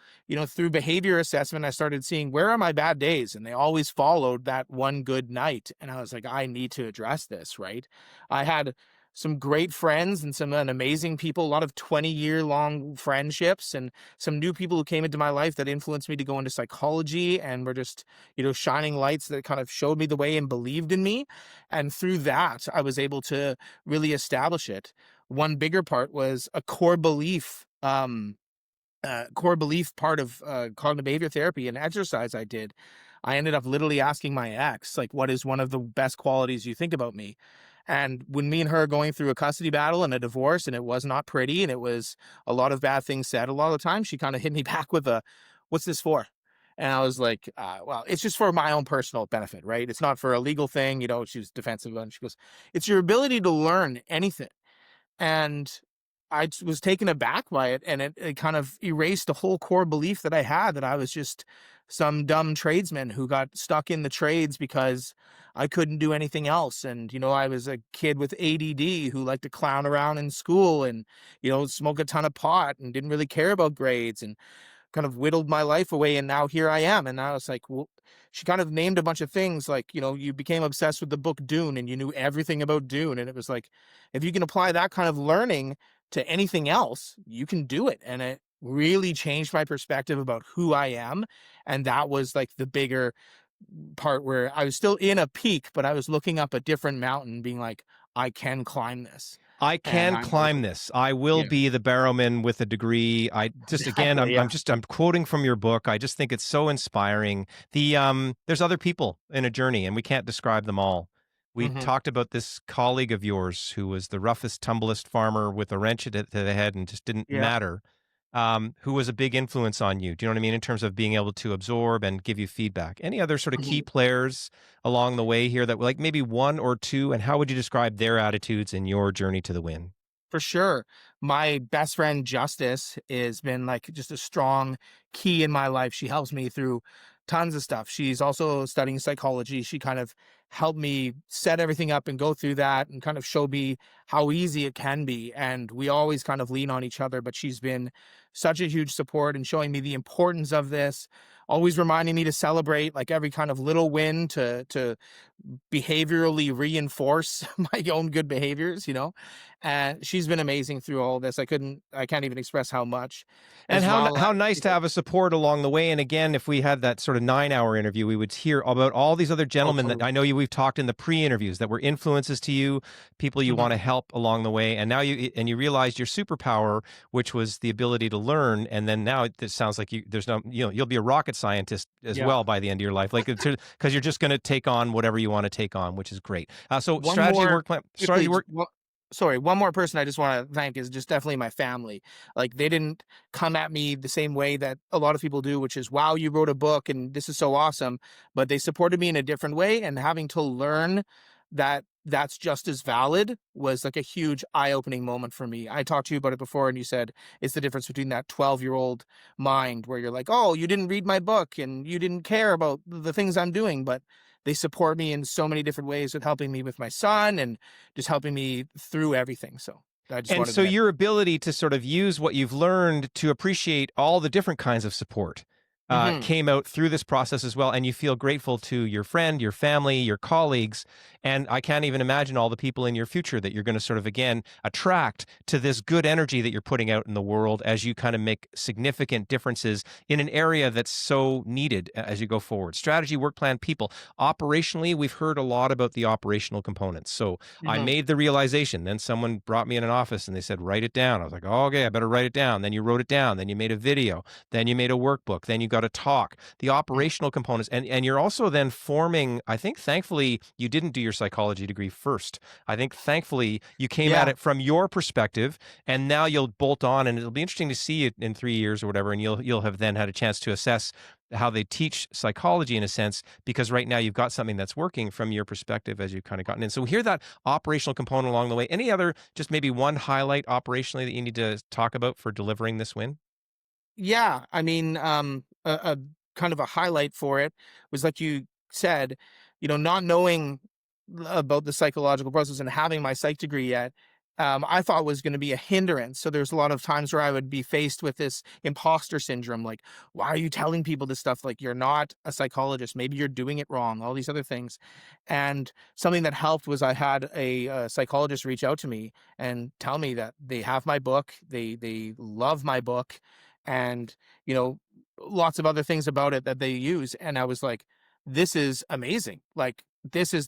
through behavior assessment, I started seeing where are my bad days? And they always followed that one good night. And I was like, I need to address this, right? I had some great friends and some amazing people, a lot of 20-year-long friendships, and some new people who came into my life that influenced me to go into psychology and were just, shining lights that kind of showed me the way and believed in me. And through that, I was able to really establish it. One bigger part was a core belief part of cognitive behavior therapy and exercise I did. I ended up literally asking my ex, like, what is one of the best qualities you think about me? And when me and her going through a custody battle and a divorce, and it was not pretty, and it was a lot of bad things said, a lot of the time she kind of hit me back with a, what's this for? And I was like, well, it's just for my own personal benefit, right? It's not for a legal thing. She was defensive. And she goes, it's your ability to learn anything. And was taken aback by it, and it kind of erased a whole core belief that I had, that I was just some dumb tradesman who got stuck in the trades because I couldn't do anything else. And, I was a kid with ADD who liked to clown around in school and, smoke a ton of pot and didn't really care about grades, and kind of whittled my life away. And now here I am. And I was like, well, she kind of named a bunch of things like, you became obsessed with the book Dune and you knew everything about Dune. And it was like, if you can apply that kind of learning to anything else, you can do it. And it really changed my perspective about who I am. And that was like the bigger part, where I was still in a peak, but I was looking up a different mountain being like, I can climb this. I And can I'm climb able. this. I will Yeah, be the Barrowman with a degree. I just, again, exactly. Yeah. I'm quoting from your book. I just think it's so inspiring. There's other people in a journey, and we can't describe them all. We Hmm. talked about this colleague of yours who was the roughest, tumblest farmer with a wrench to the head and just didn't Yeah. matter. Who was a big influence on you? Do you know what I mean? In terms of being able to absorb and give you feedback. Any other sort of key Mhm. players along the way here that, like, maybe one or two, and how would you describe their attitudes in your journey to the win? For sure. My best friend Justice has been like just a strong key in my life. She helps me through tons of stuff. She's also studying psychology. She kind of helped me set everything up and go through that and kind of show me how easy it can be. And we always kind of lean on each other, but she's been such a huge support and showing me the importance of this, always reminding me to celebrate like every kind of little win, to behaviorally reinforce my own good behaviors. And she's been amazing through all this. I can't even express how much, And as well how as, nice to have a support along the way. And again, if we had that sort of 9 hour interview, we would hear about all these other oh, gentlemen that totally. I know we've talked in the pre-interviews that were influences to you, people you Mhm. want to help along the way. And now you realized your superpower, which was the ability to learn. And then now it sounds like you'll be a rocket scientist as Yeah. well by the end of your life, like, because you're just going to take on whatever you want to take on, which is great. So One strategy more work plan, strategy quickly, work. sorry, one more person I just want to thank is just definitely my family. Like, they didn't come at me the same way that a lot of people do, which is, wow, you wrote a book and this is so awesome. But they supported me in a different way, and having to learn that that's just as valid was like a huge eye-opening moment for me. I talked to you about it before, and you said it's the difference between that 12-year-old mind where you're like, oh, you didn't read my book and you didn't care about the things I'm doing, but they support me in so many different ways with helping me with my son and just helping me through everything. So I just And wanted so to mention. your ability to sort of use what you've learned to appreciate all the different kinds of support Hmm. came out through this process as well. And you feel grateful to your friend, your family, your colleagues. And I can't even imagine all the people in your future that you're going to sort of, again, attract to this good energy that you're putting out in the world as you kind of make significant differences in an area that's so needed as you go forward. Strategy, work plan, people. Operationally, we've heard a lot about the operational components. So I Hmm. made the realization. Then someone brought me in an office and they said, write it down. I was like, oh, okay, I better write it down. Then you wrote it down. Then you made a video. Then you made a workbook. Then you got to talk. The operational components. And you're also then forming, I think, thankfully, you didn't do your psychology degree first. I think, thankfully, you came at Yeah. it from your perspective, and now you'll bolt on, and it'll be interesting to see it in 3 years or whatever, and you'll have then had a chance to assess how they teach psychology in a sense, because right now you've got something that's working from your perspective as you've kind of gotten in. So we hear that operational component along the way. Any other, just maybe one highlight operationally that you need to talk about for delivering this win? Yeah. I mean, a kind of a highlight for it was, like you said, not knowing about the psychological process and having my psych degree yet, I thought was going to be a hindrance. So there's a lot of times where I would be faced with this imposter syndrome, like, why are you telling people this stuff? Like, you're not a psychologist. Maybe you're doing it wrong. All these other things. And something that helped was I had a psychologist reach out to me and tell me that they have my book, they love my book, and you know, lots of other things about it that they use. And I was like, this is amazing. Like, this is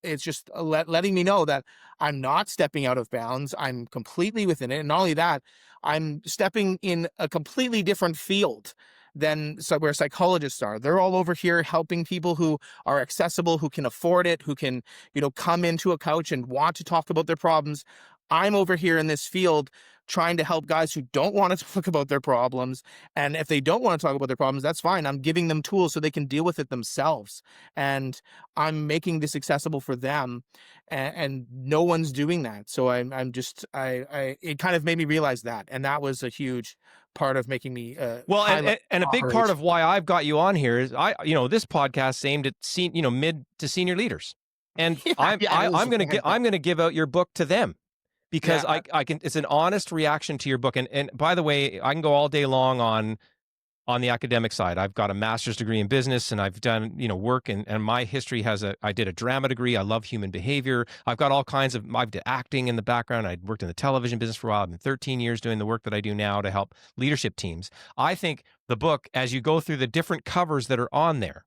it's just letting me know that I'm not stepping out of bounds. I'm completely within it. And not only that, I'm stepping in a completely different field than where psychologists are. They're all over here helping people who are accessible, who can afford it, who can, come into a couch and want to talk about their problems. I'm over here in this field trying to help guys who don't want to talk about their problems. And if they don't want to talk about their problems, that's fine. I'm giving them tools so they can deal with it themselves. And I'm making this accessible for them. And no one's doing that. So I'm just, it kind of made me realize that. And that was a huge part of making me Well, highlight and a big part operate. of why I've got you on here is this podcast aimed at mid to senior leaders, and Yeah, yeah, it was I'm gonna give out your book to them because yeah, I can. It's an honest reaction to your book, and by the way, I can go all day long on the academic side. I've got a master's degree in business, and I've done work, and my history has I did a drama degree. I love human behavior. I've got all kinds of I've did acting in the background. I worked in the television business for a while. I've been 13 years doing the work that I do now to help leadership teams. I think the book, as you go through the different covers that are on there,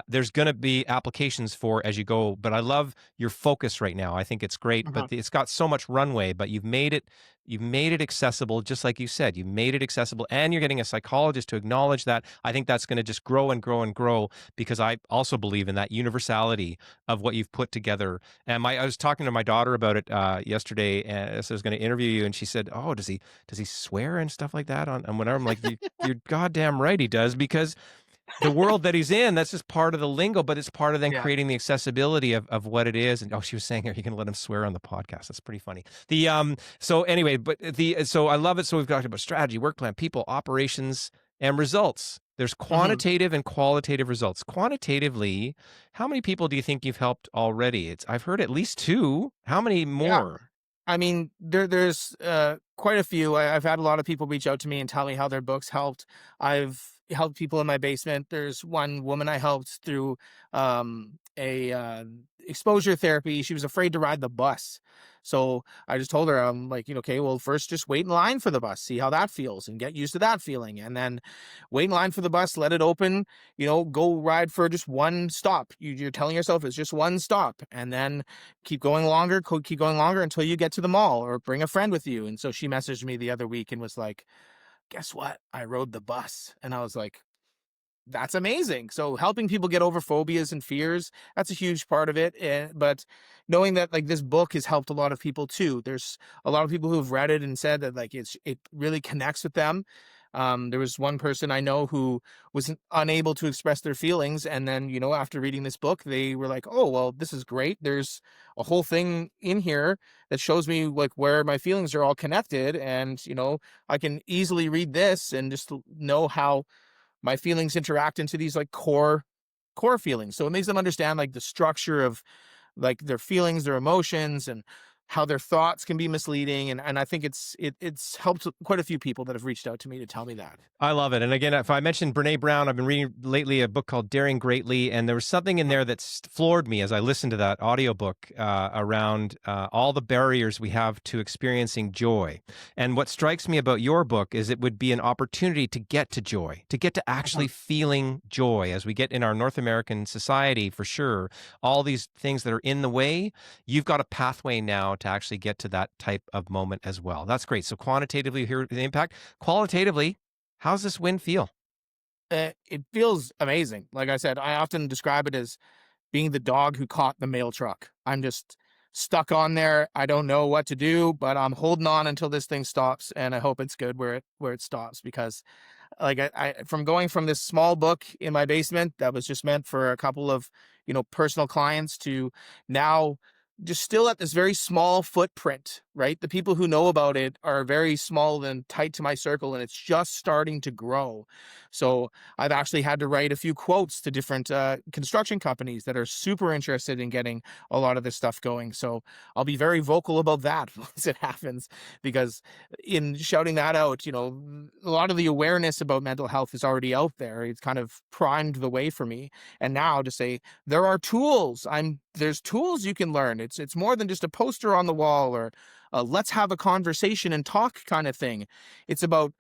there's going to be applications for as you go, but I love your focus right now. I think it's great, but mhm, it's got so much runway, but you've made it accessible, just like you said. You've made it accessible, and you're getting a psychologist to acknowledge that. I think that's going to just grow and grow and grow because I also believe in that universality of what you've put together. And I was talking to my daughter about it yesterday, and so I was going to interview you, and she said, "Oh, does he swear and stuff like that on?" And whenever I'm like, "You're goddamn right, he does," because the world that he's in, that's just part of the lingo, but it's part of then yeah. creating the accessibility of what it is. And she was saying, are you going to let him swear on the podcast? That's pretty funny. So anyway, so I love it. So we've talked about strategy, work plan, people, operations, and results. There's Mhm. quantitative and qualitative results. Quantitatively, how many people do you think you've helped already? I've heard at least two. How many Yeah. more? I mean, there's quite a few. I've had a lot of people reach out to me and tell me how their books helped. I've helped people in my basement. There's one woman I helped through a exposure therapy. She was afraid to ride the bus. So I just told her, I'm like, okay, well, first just wait in line for the bus, see how that feels and get used to that feeling. And then wait in line for the bus, let it open, go ride for just one stop. You're telling yourself it's just one stop. And then keep going longer, keep going longer until you get to the mall or bring a friend with you. And so she messaged me the other week and was like, guess what? I rode the bus. And I was like, that's amazing. So helping people get over phobias and fears, that's a huge part of it. But knowing that like this book has helped a lot of people too. There's a lot of people who have read it and said that like it really connects with them. There was one person I know who was unable to express their feelings, and then after reading this book, they were like, "Oh, well, this is great. There's a whole thing in here that shows me like where my feelings are all connected, and I can easily read this and just know how my feelings interact into these like core feelings." So it makes them understand like the structure of like their feelings, their emotions, and how their thoughts can be misleading. And I think it's helped quite a few people that have reached out to me to tell me that. I love it. And again, if I mentioned Brene Brown, I've been reading lately a book called Daring Greatly, and there was something in Mhm. there that floored me as I listened to that audiobook around all the barriers we have to experiencing joy. And what strikes me about your book is it would be an opportunity to get to joy, to get to actually Mhm. feeling joy as we get in our North American society, for sure. All these things that are in the way, you've got a pathway now to actually get to that type of moment as well. That's great. So quantitatively, here the impact. Qualitatively, how's this win feel? It feels amazing. Like I said, I often describe it as being the dog who caught the mail truck. I'm just stuck on there. I don't know what to do, but I'm holding on until this thing stops, and I hope it's good where it stops. Because like I from going from this small book in my basement that was just meant for a couple of personal clients to now just still at this very small footprint, right? The people who know about it are very small and tight to my circle, and it's just starting to grow. So I've actually had to write a few quotes to different construction companies that are super interested in getting a lot of this stuff going. So I'll be very vocal about that once it happens, because in shouting that out, a lot of the awareness about mental health is already out there. It's kind of primed the way for me. And now to say, there are tools. There's tools you can learn. It's more than just a poster on the wall or a let's have a conversation and talk kind of thing. It's about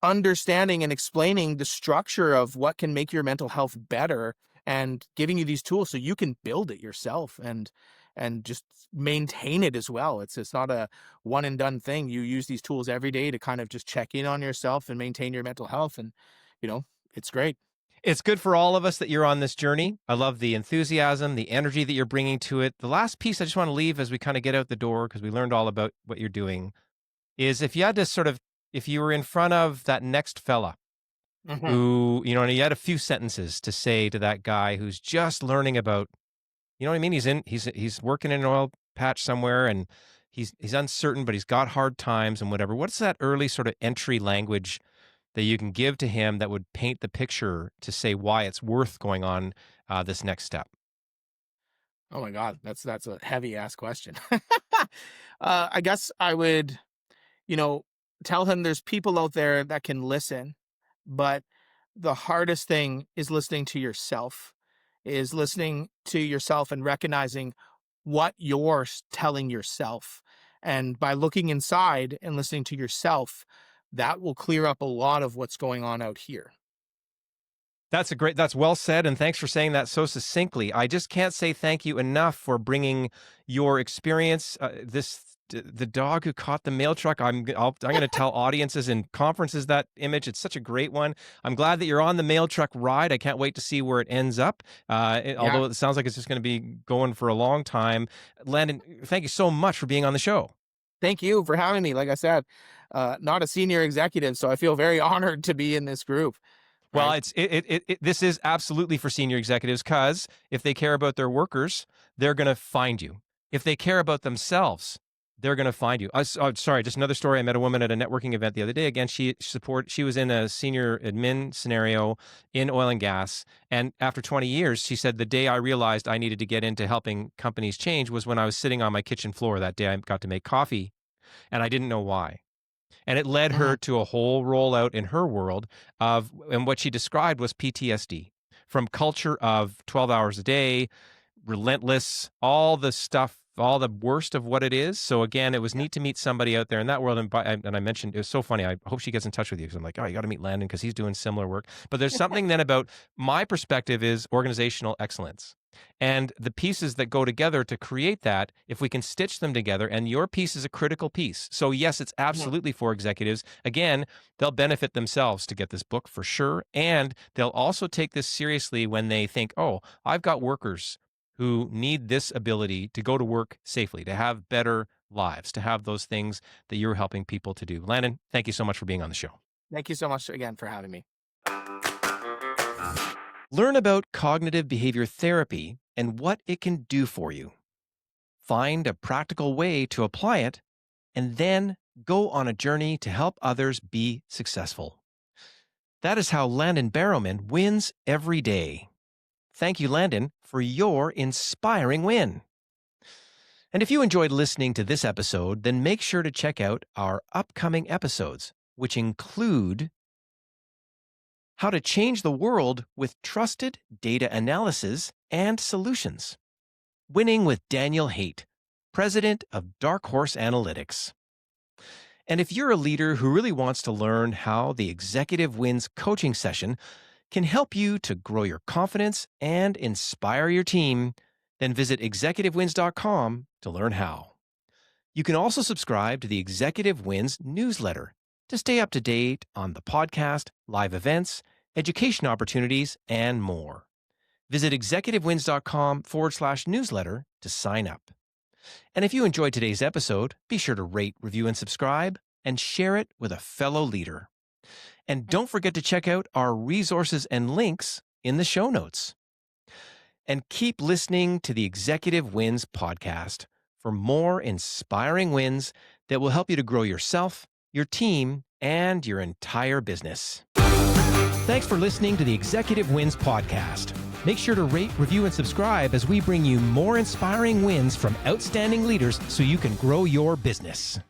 understanding and explaining the structure of what can make your mental health better and giving you these tools so you can build it yourself and just maintain it as well. It's not a one and done thing. You use these tools every day to kind of just check in on yourself and maintain your mental health, and it's great. It's good for all of us that you're on this journey. I love the enthusiasm, the energy that you're bringing to it. The last piece I just want to leave as we kind of get out the door, because we learned all about what you're doing, is if you had to if you were in front of that next fella Mhm. who, and you had a few sentences to say to that guy who's just learning about, you know what I mean? He's working in an oil patch somewhere, and he's uncertain, but he's got hard times and whatever. What's that early sort of entry language that you can give to him that would paint the picture to say why it's worth going on this next step? Oh my God, that's a heavy ass question. I guess I would, you know, tell him there's people out there that can listen, but the hardest thing is listening to yourself and recognizing what you're telling yourself. And by looking inside and listening to yourself, that will clear up a lot of what's going on out here. That's well said. And thanks for saying that so succinctly. I just can't say thank you enough for bringing your experience, the dog who caught the mail truck. I'm going to tell audiences and conferences that image. It's such a great one. I'm glad that you're on the mail truck ride. I can't wait to see where it ends up. Yeah. Although it sounds like it's just going to be going for a long time. Landon, thank you so much for being on the show. Thank you for having me. Like I said, not a senior executive, so I feel very honored to be in this group. Well, Right. this is absolutely for senior executives, because if they care about their workers, they're going to find you. If they care about themselves, they're going to find you. Sorry, just another story. I met a woman at a networking event the other day. Again, she was in a senior admin scenario in oil and gas. And after 20 years, she said, the day I realized I needed to get into helping companies change was when I was sitting on my kitchen floor that day. I got to make coffee, and I didn't know why. And it led her Mhm. to a whole rollout in her world and what she described was PTSD from culture of 12 hours a day, relentless, all the stuff, all the worst of what it is. So again, it was Yeah. neat to meet somebody out there in that world. And I mentioned, it was so funny. I hope she gets in touch with you, because I'm like, oh, you got to meet Landon because he's doing similar work. But there's something then about my perspective is organizational excellence. And the pieces that go together to create that, if we can stitch them together, and your piece is a critical piece. So yes, it's Mhm. absolutely for executives. Again, they'll benefit themselves to get this book for sure. And they'll also take this seriously when they think, oh, I've got workers who need this ability to go to work safely, to have better lives, to have those things that you're helping people to do. Landon, thank you so much for being on the show. Thank you so much again for having me. Learn about cognitive behavior therapy and what it can do for you. Find a practical way to apply it, and then go on a journey to help others be successful. That is how Landon Barrowman wins every day. Thank you, Landon, for your inspiring win. And if you enjoyed listening to this episode, then make sure to check out our upcoming episodes, which include how to change the world with trusted data analysis and solutions. Winning with Daniel Haight, president of Dark Horse Analytics. And if you're a leader who really wants to learn how the Executive Wins coaching session can help you to grow your confidence and inspire your team, then visit executivewins.com to learn how. You can also subscribe to the Executive Wins newsletter to stay up to date on the podcast, live events, education opportunities, and more. Visit executivewins.com/newsletter to sign up. And if you enjoyed today's episode, be sure to rate, review, and subscribe, and share it with a fellow leader. And don't forget to check out our resources and links in the show notes. And keep listening to the Executive Wins podcast for more inspiring wins that will help you to grow yourself, your team, and your entire business. Thanks for listening to the Executive Wins podcast. Make sure to rate, review, and subscribe as we bring you more inspiring wins from outstanding leaders so you can grow your business.